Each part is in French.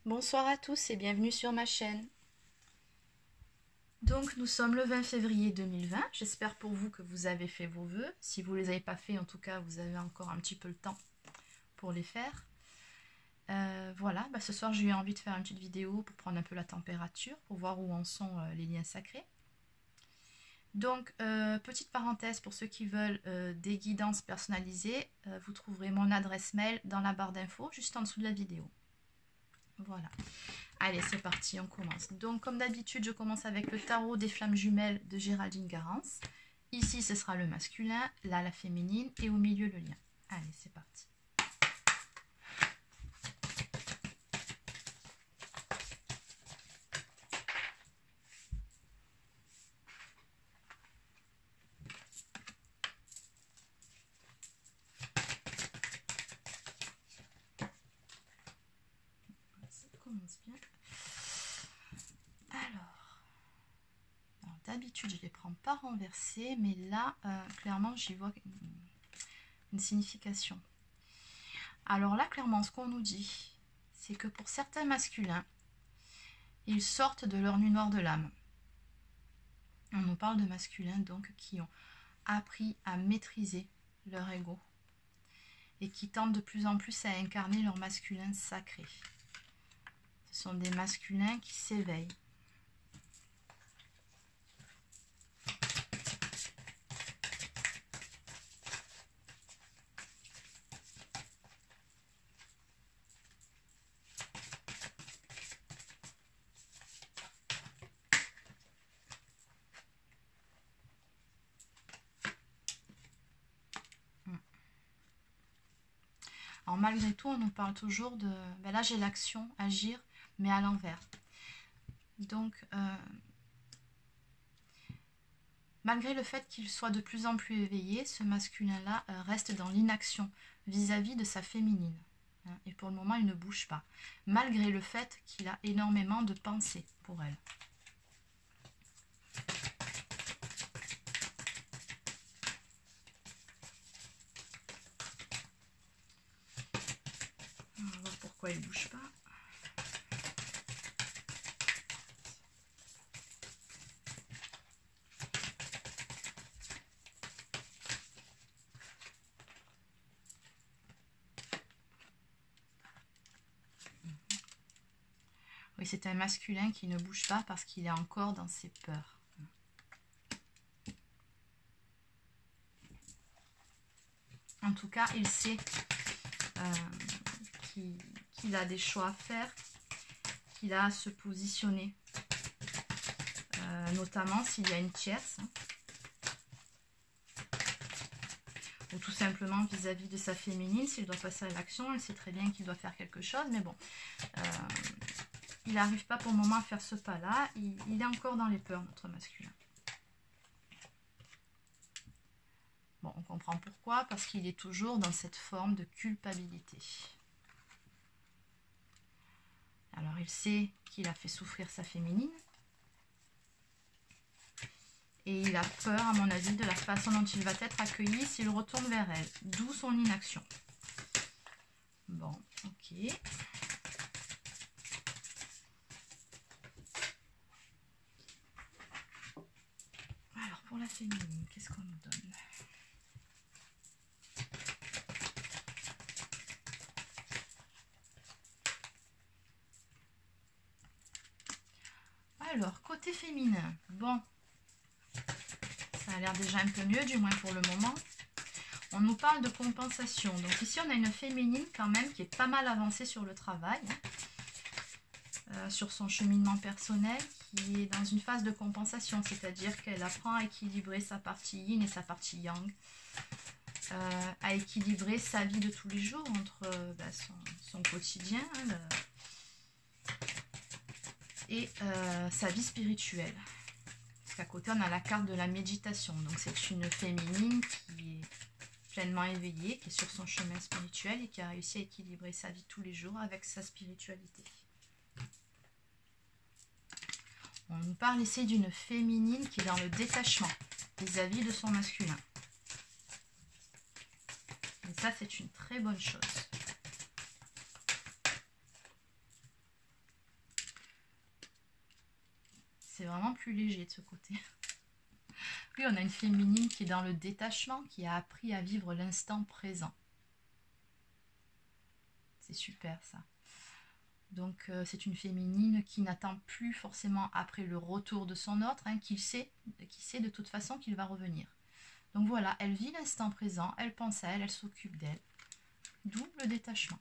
Bonsoir à tous et bienvenue sur ma chaîne. Donc nous sommes le 20 février 2020. J'espère pour vous que vous avez fait vos vœux. Si vous ne les avez pas fait, en tout cas, vous avez encore un petit peu le temps pour les faire. Voilà, ce soir j'ai eu envie de faire une petite vidéo pour prendre un peu la température, pour voir où en sont les liens sacrés. Donc, petite parenthèse pour ceux qui veulent des guidances personnalisées, vous trouverez mon adresse mail dans la barre d'infos, juste en dessous de la vidéo. Voilà. Allez, c'est parti, on commence. Donc, comme d'habitude, je commence avec le tarot des flammes jumelles de Géraldine Garance. Ici, ce sera le masculin, là, la féminine, et au milieu, le lien. Allez, c'est parti. Ça commence bien. Alors d'habitude, je ne les prends pas renversés, mais là, clairement, j'y vois une signification. Alors là, clairement, ce qu'on nous dit, c'est que pour certains masculins, ils sortent de leur nuit noire de l'âme. On nous parle de masculins donc qui ont appris à maîtriser leur ego et qui tentent de plus en plus à incarner leur masculin sacré. Ce sont des masculins qui s'éveillent. Alors malgré tout, on nous parle toujours de... là, j'ai l'action, agir, mais à l'envers. Donc, malgré le fait qu'il soit de plus en plus éveillé, ce masculin-là reste dans l'inaction vis-à-vis de sa féminine. Et pour le moment, il ne bouge pas. Malgré le fait qu'il a énormément de pensées pour elle. On va voir pourquoi il ne bouge pas. Oui, c'est un masculin qui ne bouge pas parce qu'il est encore dans ses peurs. En tout cas, il sait qu'il a des choix à faire, qu'il a à se positionner, notamment s'il y a une tierce, ou tout simplement vis-à-vis de sa féminine, s'il doit passer à l'action, il sait très bien qu'il doit faire quelque chose, mais bon, il n'arrive pas pour le moment à faire ce pas-là, il est encore dans les peurs, notre masculin. Bon, on comprend pourquoi, parce qu'il est toujours dans cette forme de culpabilité. Alors, il sait qu'il a fait souffrir sa féminine. Et il a peur, à mon avis, de la façon dont il va être accueilli s'il retourne vers elle. D'où son inaction. Bon, ok. Alors, pour la féminine, qu'est-ce qu'on nous donne ? Alors, côté féminin, bon, ça a l'air déjà un peu mieux, du moins pour le moment. On nous parle de compensation. Donc ici, on a une féminine quand même qui est pas mal avancée sur le travail, sur son cheminement personnel, qui est dans une phase de compensation, c'est-à-dire qu'elle apprend à équilibrer sa partie yin et sa partie yang, à équilibrer sa vie de tous les jours entre son quotidien, et sa vie spirituelle. Parce qu'à côté, on a la carte de la méditation. Donc, c'est une féminine qui est pleinement éveillée, qui est sur son chemin spirituel et qui a réussi à équilibrer sa vie tous les jours avec sa spiritualité. On nous parle ici d'une féminine qui est dans le détachement vis-à-vis de son masculin. Et ça, c'est une très bonne chose. c'est vraiment plus léger de ce côté. Oui, on a une féminine qui est dans le détachement, qui a appris à vivre l'instant présent. C'est super ça. Donc c'est une féminine qui n'attend plus forcément après le retour de son autre, hein, qui sait de toute façon qu'il va revenir. Donc voilà, elle vit l'instant présent, elle pense à elle, elle s'occupe d'elle. D'où le détachement.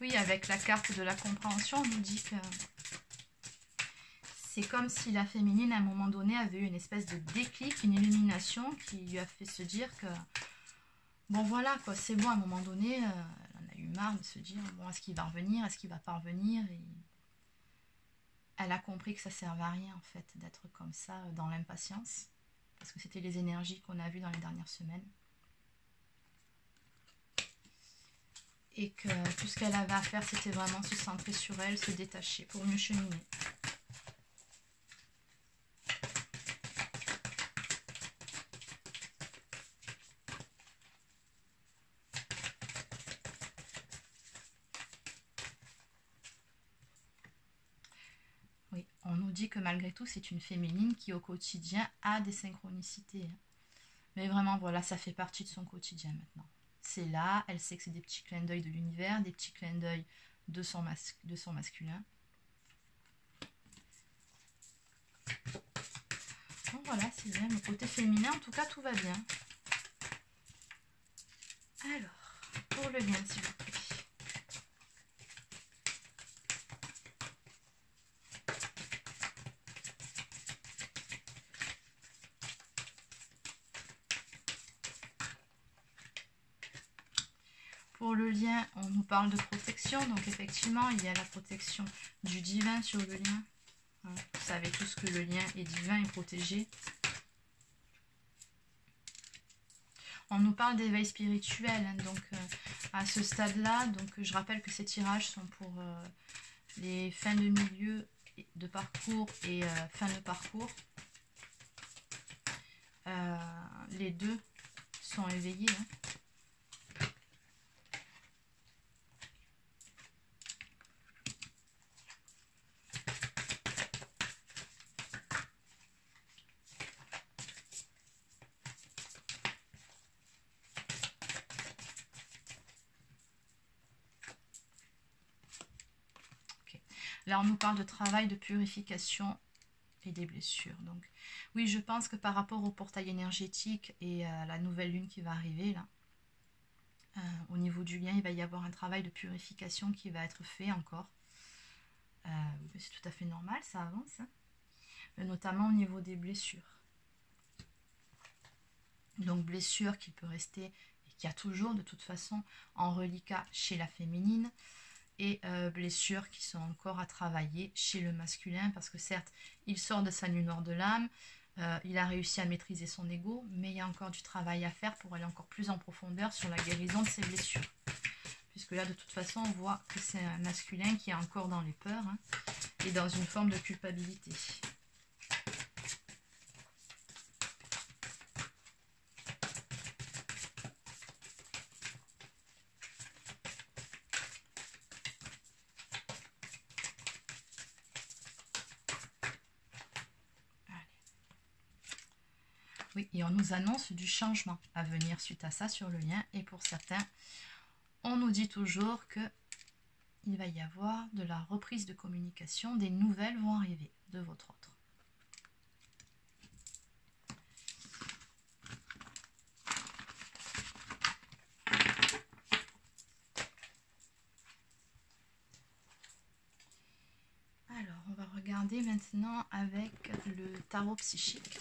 Oui, avec la carte de la compréhension, on nous dit que c'est comme si la féminine, à un moment donné, avait eu une espèce de déclic, une illumination qui lui a fait se dire que, bon voilà, quoi, c'est bon, à un moment donné, elle en a eu marre de se dire, bon, est-ce qu'il va revenir, est-ce qu'il va pas revenir, et elle a compris que ça ne servait à rien, en fait, d'être comme ça, dans l'impatience, parce que c'était les énergies qu'on a vues dans les dernières semaines. Et que tout ce qu'elle avait à faire, c'était vraiment se centrer sur elle, se détacher pour mieux cheminer. Oui, on nous dit que malgré tout, c'est une féminine qui au quotidien a des synchronicités. Mais vraiment, voilà, ça fait partie de son quotidien maintenant. C'est là, elle sait que c'est des petits clins d'œil de l'univers, des petits clins d'œil de son masculin. Donc voilà, c'est bien. Le côté féminin, en tout cas, tout va bien. Alors, pour le lien, s'il vous plaît. Pour le lien, on nous parle de protection. Donc effectivement, il y a la protection du divin sur le lien. Vous savez tous que le lien est divin et protégé. On nous parle d'éveil spirituel. Hein, donc à ce stade-là, donc je rappelle que ces tirages sont pour les fins de milieu de parcours et fin de parcours. Les deux sont éveillés. Hein. Là, on nous parle de travail de purification et des blessures. Donc, oui, je pense que par rapport au portail énergétique et à la nouvelle lune qui va arriver, là, au niveau du lien, il va y avoir un travail de purification qui va être fait encore. C'est tout à fait normal, ça avance. Hein, notamment au niveau des blessures. Donc, blessures qui peut rester et qui a toujours, de toute façon, en reliquat chez la féminine. Et blessures qui sont encore à travailler chez le masculin, parce que certes, il sort de sa nuit noire de l'âme, il a réussi à maîtriser son ego, mais il y a encore du travail à faire pour aller encore plus en profondeur sur la guérison de ses blessures. Puisque là, de toute façon, on voit que c'est un masculin qui est encore dans les peurs, hein, et dans une forme de culpabilité. Oui, et on nous annonce du changement à venir suite à ça sur le lien. Et pour certains, on nous dit toujours que il va y avoir de la reprise de communication. Des nouvelles vont arriver de votre autre. Alors, on va regarder maintenant avec le tarot psychique.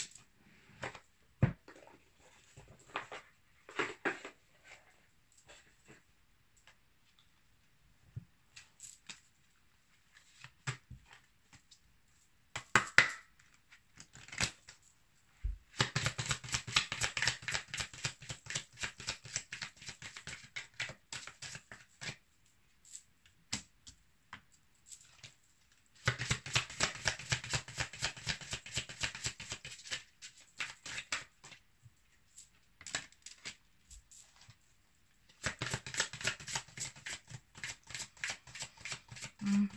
Mhm.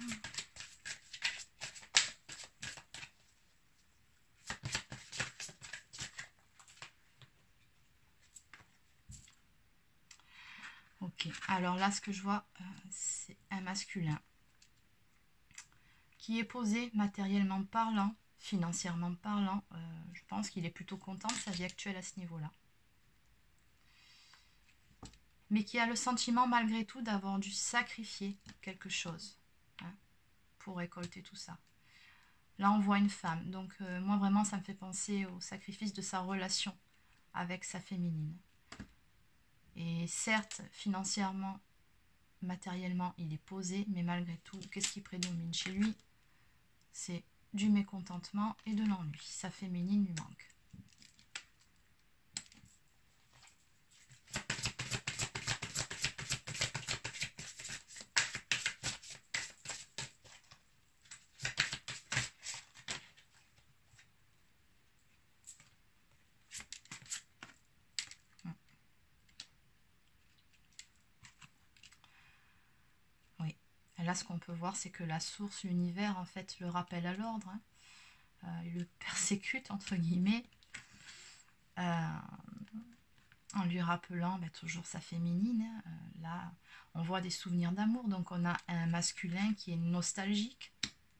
Ok, alors là, ce que je vois, c'est un masculin qui est posé matériellement parlant, financièrement parlant. Je pense qu'il est plutôt content de sa vie actuelle à ce niveau-là. Mais qui a le sentiment malgré tout d'avoir dû sacrifier quelque chose, hein, pour récolter tout ça. Là, on voit une femme. Donc, moi, vraiment, ça me fait penser au sacrifice de sa relation avec sa féminine. Et certes, financièrement, matériellement, il est posé, mais malgré tout, qu'est-ce qui prédomine chez lui? C'est du mécontentement et de l'ennui. Sa féminine lui manque. Oui. Et là, ce qu'on peut voir, c'est que la source, l'univers, en fait, le rappelle à l'ordre. Hein. Il le persécute, entre guillemets, en lui rappelant toujours sa féminine. Là, on voit des souvenirs d'amour. Donc, on a un masculin qui est nostalgique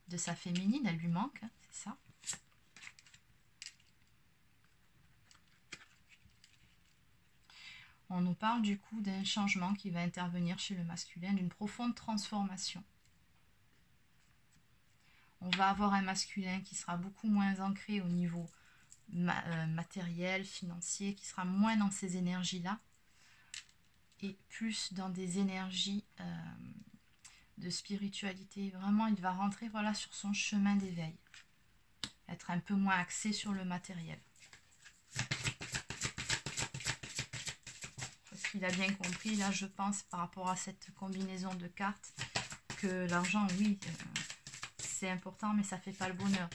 de sa féminine. Elle lui manque, hein, c'est ça. On nous parle du coup d'un changement qui va intervenir chez le masculin, d'une profonde transformation. On va avoir un masculin qui sera beaucoup moins ancré au niveau matériel, financier, qui sera moins dans ces énergies-là, et plus dans des énergies de spiritualité. Vraiment, il va rentrer sur son chemin d'éveil, être un peu moins axé sur le matériel. Il a bien compris, là je pense, par rapport à cette combinaison de cartes, que l'argent, oui, c'est important, mais ça ne fait pas le bonheur.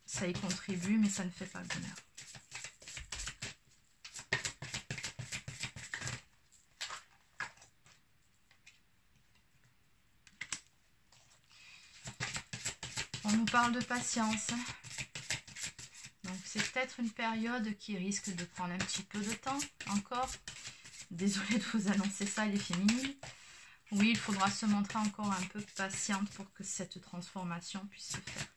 Ça y contribue, mais ça ne fait pas le bonheur. On nous parle de patience. Donc c'est peut-être une période qui risque de prendre un petit peu de temps encore. Désolée de vous annoncer ça, les féminines. Oui, il faudra se montrer encore un peu patiente pour que cette transformation puisse se faire.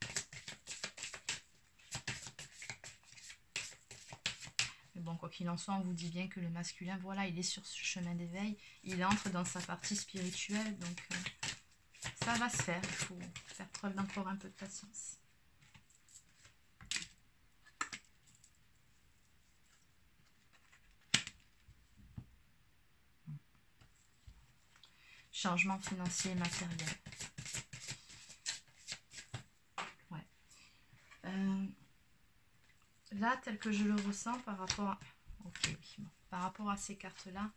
Mais bon, quoi qu'il en soit, on vous dit bien que le masculin, voilà, il est sur ce chemin d'éveil. Il entre dans sa partie spirituelle, donc ça va se faire. Il faut faire preuve d'encore un peu de patience. Changement financier et matériel. Ouais. Là, tel que je le ressens par rapport à... Ok, oui, bon. Par rapport à ces cartes-là,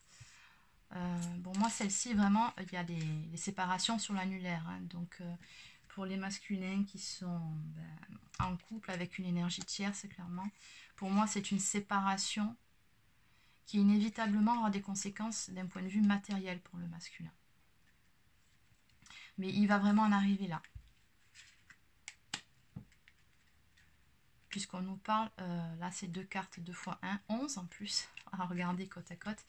bon, moi, celle-ci, vraiment, il y a des séparations sur l'annulaire. Hein, donc, pour les masculins qui sont en couple avec une énergie tierce, clairement, pour moi, c'est une séparation qui inévitablement aura des conséquences d'un point de vue matériel pour le masculin. Mais il va vraiment en arriver là. Puisqu'on nous parle, là c'est 2 cartes 2 x 1, 11 en plus, à regarder côte à côte.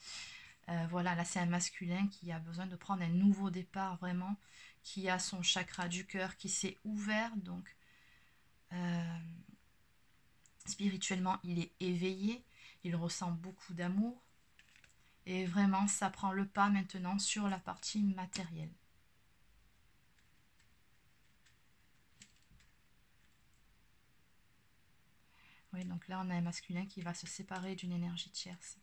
Voilà, là c'est un masculin qui a besoin de prendre un nouveau départ vraiment, qui a son chakra du cœur qui s'est ouvert, donc spirituellement il est éveillé, il ressent beaucoup d'amour, et vraiment ça prend le pas maintenant sur la partie matérielle. Oui, donc là on a un masculin qui va se séparer d'une énergie tierce.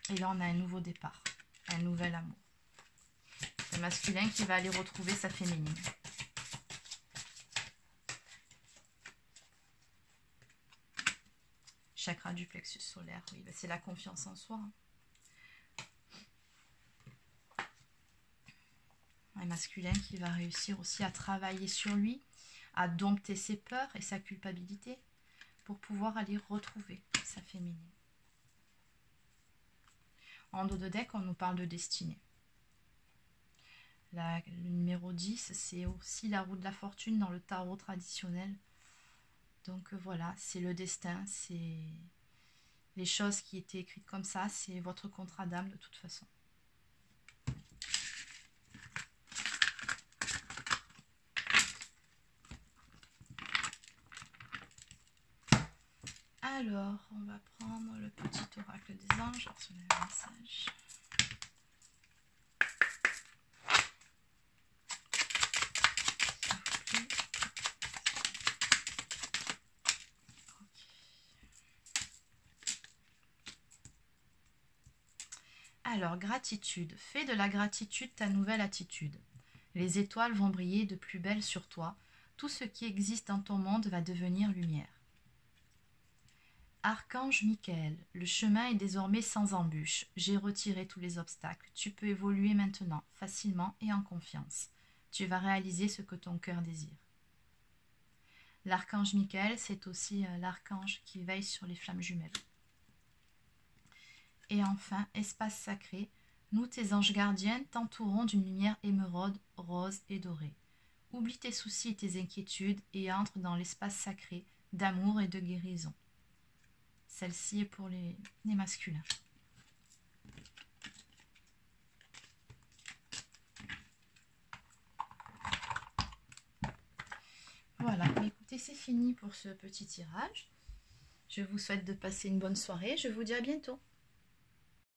Et là on a un nouveau départ, un nouvel amour. Un masculin qui va aller retrouver sa féminine. Chakra du plexus solaire, oui, c'est la confiance en soi. Un masculin qui va réussir aussi à travailler sur lui, à dompter ses peurs et sa culpabilité pour pouvoir aller retrouver sa féminine. En dos de deck, on nous parle de destinée. Le numéro 10, c'est aussi la roue de la fortune dans le tarot traditionnel. Donc voilà, c'est le destin, c'est les choses qui étaient écrites comme ça, c'est votre contrat d'âme de toute façon. Alors, on va prendre le petit oracle des anges. Alors, on a un message. Alors, gratitude. Fais de la gratitude ta nouvelle attitude. Les étoiles vont briller de plus belle sur toi. Tout ce qui existe dans ton monde va devenir lumière. Archange Michael, le chemin est désormais sans embûches. J'ai retiré tous les obstacles. Tu peux évoluer maintenant, facilement et en confiance. Tu vas réaliser ce que ton cœur désire. L'archange Michael, c'est aussi l'archange qui veille sur les flammes jumelles. Et enfin, espace sacré, nous, tes anges gardiens, t'entourons d'une lumière émeraude, rose et dorée. Oublie tes soucis et tes inquiétudes et entre dans l'espace sacré d'amour et de guérison. Celle-ci est pour les masculins. Voilà, écoutez, c'est fini pour ce petit tirage. Je vous souhaite de passer une bonne soirée. Je vous dis à bientôt.